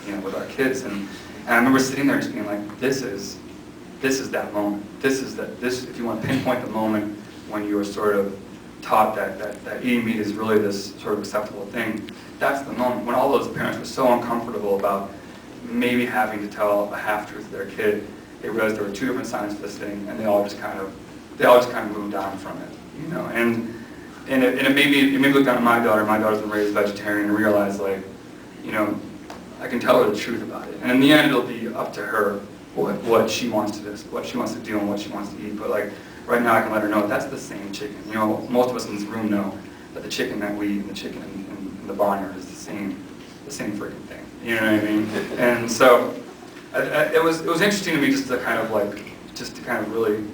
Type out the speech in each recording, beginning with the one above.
with our kids. And I remember sitting there just being like, this is that moment. This, if you want to pinpoint the moment when you were sort of taught that eating meat is really this sort of acceptable thing, that's the moment when all those parents were so uncomfortable about maybe having to tell a half-truth to their kid. They realized there were two different sides to this thing, and they all just kind of moved on from it, And it made me look down at my daughter. My daughter's been raised vegetarian, and realize, like, I can tell her the truth about it. And in the end, it'll be up to her what she wants to do, and what she wants to eat. But like right now, I can let her know that's the same chicken. Most of us in this room know that the chicken that we eat and the chicken in the barnyard is the same freaking thing. You know what I mean? And so it was interesting to me just to kind of really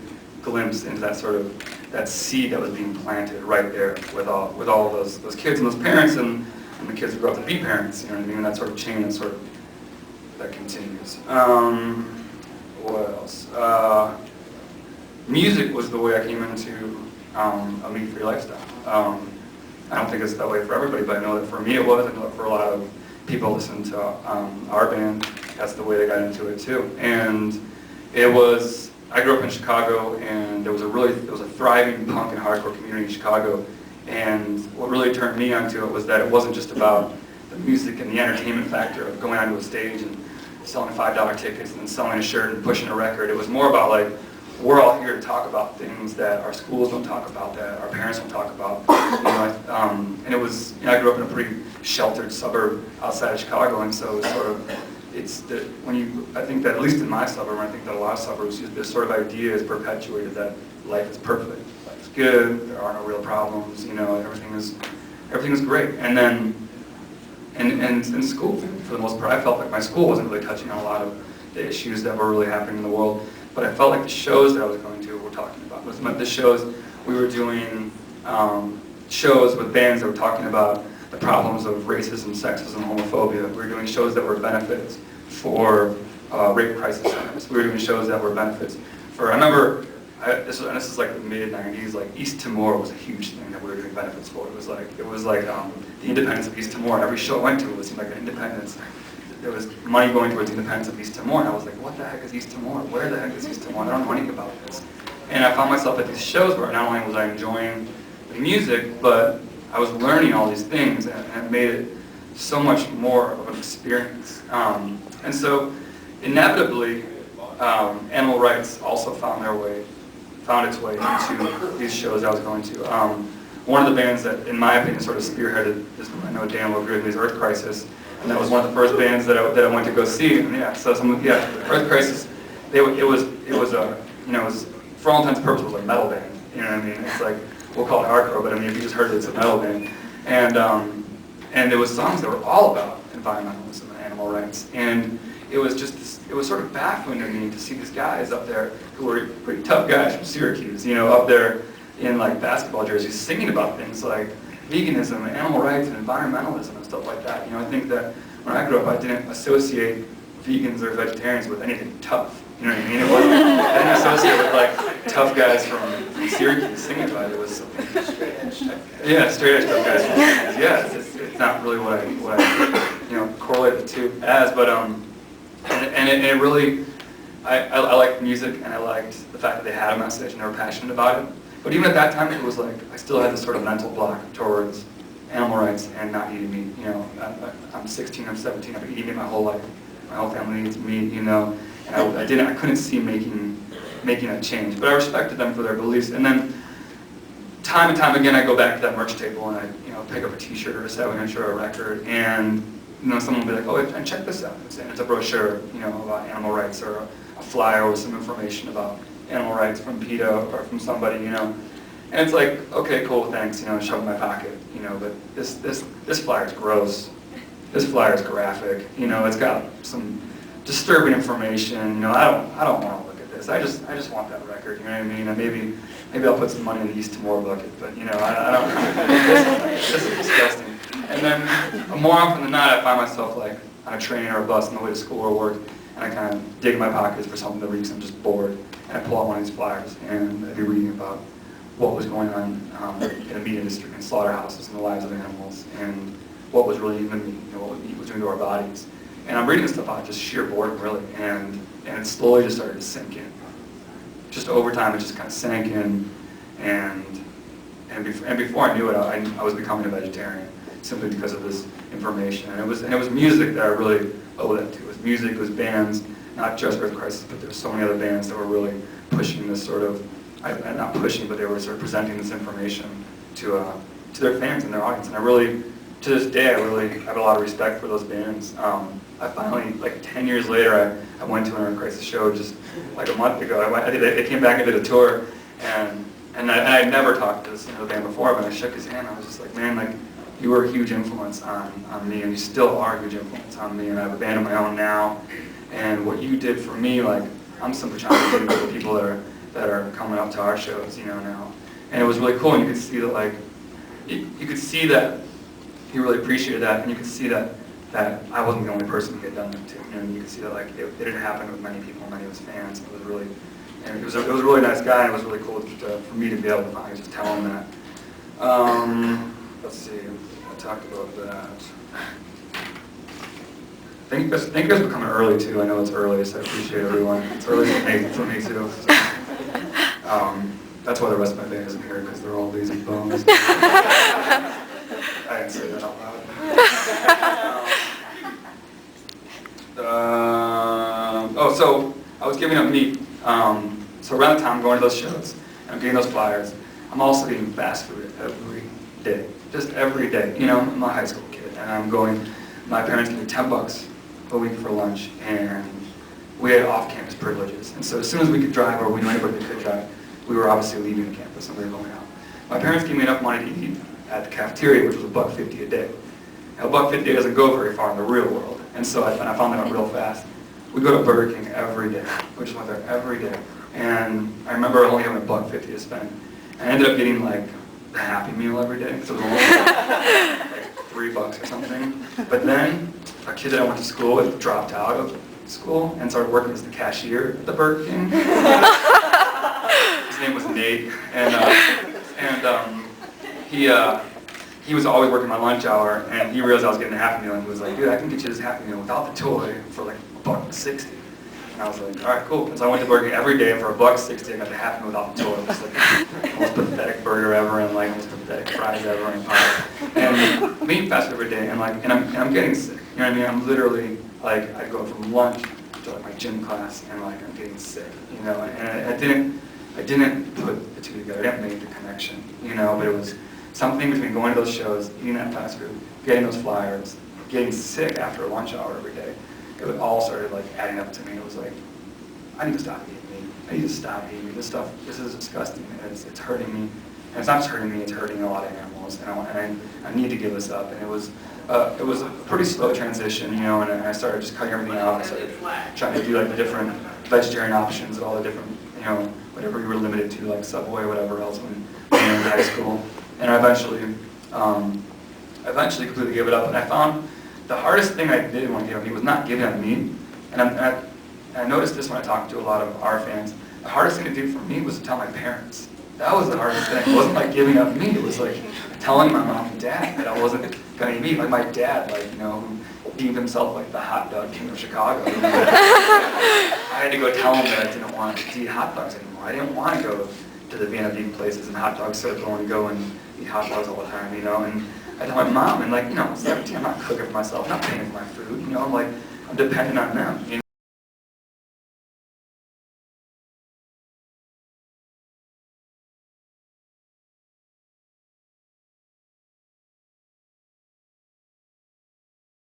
glimpse into that seed that was being planted right there with all of those kids and those parents and the kids who grow up to be parents. You know what I mean? And that sort of chain that continues. What else? Music was the way I came into a meat-free lifestyle. I don't think it's that way for everybody, but I know that for me it was. I know that for a lot of people listening to our band, that's the way they got into it too. And I grew up in Chicago, and there was a thriving punk and hardcore community in Chicago. And what really turned me onto it was that it wasn't just about the music and the entertainment factor of going onto a stage and selling $5 tickets and then selling a shirt and pushing a record. It was more about, like, we're all here to talk about things that our schools don't talk about, that our parents don't talk about. And it was, I grew up in a pretty sheltered suburb outside of Chicago, and so I think that at least in my suburb, and I think that a lot of suburbs, this sort of idea is perpetuated that life is perfect, life is good, there are no real problems, everything is great. And then, and in school, for the most part, I felt like my school wasn't really touching on a lot of the issues that were really happening in the world. But I felt like the shows that I was going to were talking about. The shows, we were doing shows with bands that were talking about the problems of racism, sexism, homophobia. We were doing shows that were benefits for rape crisis centers. We were doing shows that were benefits for, I remember, this is like the mid-90s, like East Timor was a huge thing that we were doing benefits for. It was like the independence of East Timor. Every show I went to, it seemed like an independence. There was money going towards the independence of East Timor, and I was like, what the heck is East Timor? Where the heck is East Timor? I don't know anything about this. And I found myself at these shows where not only was I enjoying the music, but I was learning all these things, and it made it so much more of an experience. And so, inevitably, animal rights also found its way into these shows I was going to. One of the bands that, in my opinion, sort of spearheaded this, I know Dan will agree with me, is Earth Crisis. And that was one of the first bands that I went to go see. And Earth Crisis. It was for all intents and purposes, it was a metal band. You know what I mean? It's like, we'll call it hardcore, but I mean, if you just heard it, it's a metal band. And there was songs that were all about environmentalism and animal rights. And it was sort of baffling to me to see these guys up there who were pretty tough guys from Syracuse, up there in like basketball jerseys, singing about things like veganism and animal rights and environmentalism and stuff like that. I think that when I grew up, I didn't associate vegans or vegetarians with anything tough. You know what I mean? I didn't associate with like tough guys from Syracuse singing about it. It was straight edge tough guys from Syracuse. Yeah, it's not really what I correlated the two as, but it really, I liked music, and I liked the fact that they had a message and they were passionate about it. But even at that time, it was like I still had this sort of mental block towards animal rights and not eating meat. I'm 16, I'm 17, I've been eating meat my whole life. My whole family eats meat, and I couldn't see making a change. But I respected them for their beliefs. And then, time and time again, I go back to that merch table and I pick up a T-shirt or a 7-inch or a record, and someone will be like, oh, and check this out. It's a brochure, about animal rights, or a flyer with some information about animal rights from PETA or from somebody, And it's like, okay, cool, thanks, shove it in my pocket, but this flyer is gross. This flyer is graphic, it's got some disturbing information, I don't want to look at this. I just want that record, you know what I mean? And maybe I'll put some money in the East Timor bucket, but I don't, this is disgusting. And then more often than not, I find myself like on a train or a bus on the way to school or work, and I kind of dig in my pockets for something to read because I'm just bored. And I pull out one of these flyers, and I'd be reading about what was going on in the meat industry and slaughterhouses and the lives of animals, and what was really in the meat, what meat was doing to our bodies. And I'm reading this stuff out of just sheer boredom, really, and it slowly just started to sink in. Just over time, it just kind of sank in, and before I knew it, I was becoming a vegetarian simply because of this information. And it was music that I really owed that to. It was music, it was bands, not just Earth Crisis, but there were so many other bands that were really pushing this sort of, not pushing, but they were sort of presenting this information to their fans and their audience. And I really, to this day, I really have a lot of respect for those bands. I finally, like 10 years later, I went to an Earth Crisis show just like a month ago. They came back and did a tour, and I had never talked to this band before, but I shook his hand. I was just like, man, like, you were a huge influence on me, and you still are a huge influence on me, and I have a band of my own now, and what you did for me, like, I'm simply trying to do for the people that are coming up to our shows, now. And it was really cool, and you could see that, like, you could see that he really appreciated that, and you could see that I wasn't the only person he had done that to, and you could see that, like, it didn't happen with many people, many of his fans. It was really, and it was a really nice guy, and it was really cool for me to be able to finally just tell him that. Let's see, I talked about that. Thank you guys for coming early too. I know it's early, so I appreciate everyone. It's early for me too. So. That's why the rest of my band isn't here, because they're all lazy bones. I didn't say that out loud. So I was giving up meat. So around the time I'm going to those shows, and I'm getting those flyers, I'm also eating fast food every day. Just every day. I'm a high school kid, and I'm going, my parents gave me $10 a week for lunch, and we had off-campus privileges. And so as soon as we could drive, or we knew anybody that could drive, we were obviously leaving the campus and we were going out. My parents gave me enough money to eat at the cafeteria, which was $1.50 a day. Now, $1.50 doesn't go very far in the real world, and so I found that out real fast. We go to Burger King every day. We just went there every day. And I remember only having $1.50 to spend. I ended up getting like the Happy Meal every day, so it was only like $3 or something. But then a kid that I went to school with dropped out of school and started working as the cashier at the Burger King. His name was Nate, and he was always working my lunch hour, and he realized I was getting a Happy Meal, and he was like, dude, I can get you this Happy Meal without the toy for like $1.60. And I was like, all right, cool. And so I went to Burger King every day, and for $1.60 I got the Happy Meal without the toy. It was like the most pathetic burger ever, and like most pathetic fries ever, and pie. And I'm eating fast food every day, and I'm getting sick. You know what I mean? I'm literally like, I go from lunch to like my gym class, and like I'm getting sick. And I didn't put the two together. I didn't make the connection. But it was something between going to those shows, eating that fast food, getting those flyers, getting sick after a lunch hour every day. It all started like adding up to me. It was like, I need to stop eating meat. I need to stop eating meat. This is disgusting. It's hurting me. And it's not just hurting me, it's hurting a lot of animals. And I need to give this up. And it was a pretty slow transition, and I started just cutting everything out. I started trying to do like the different vegetarian options and all the different, whatever you were limited to, like Subway or whatever else when you were in high school. And I eventually completely gave it up. And I found the hardest thing I did want to give up meat was not giving up meat. And I noticed this when I talked to a lot of our fans. The hardest thing to do for me was to tell my parents. That was the hardest thing. It wasn't like giving up meat. It was like telling my mom and dad that I wasn't going to eat meat. Like my dad, who deemed himself like the hot dog king of Chicago. I had to go tell him that I didn't want to eat hot dogs anymore. I didn't want to go to the Vienna beef places and hot dog circle and go and eat hot dogs all the time, And I told my mom, and I'm 17, I'm not cooking for myself, I'm not paying for my food, I'm dependent on them,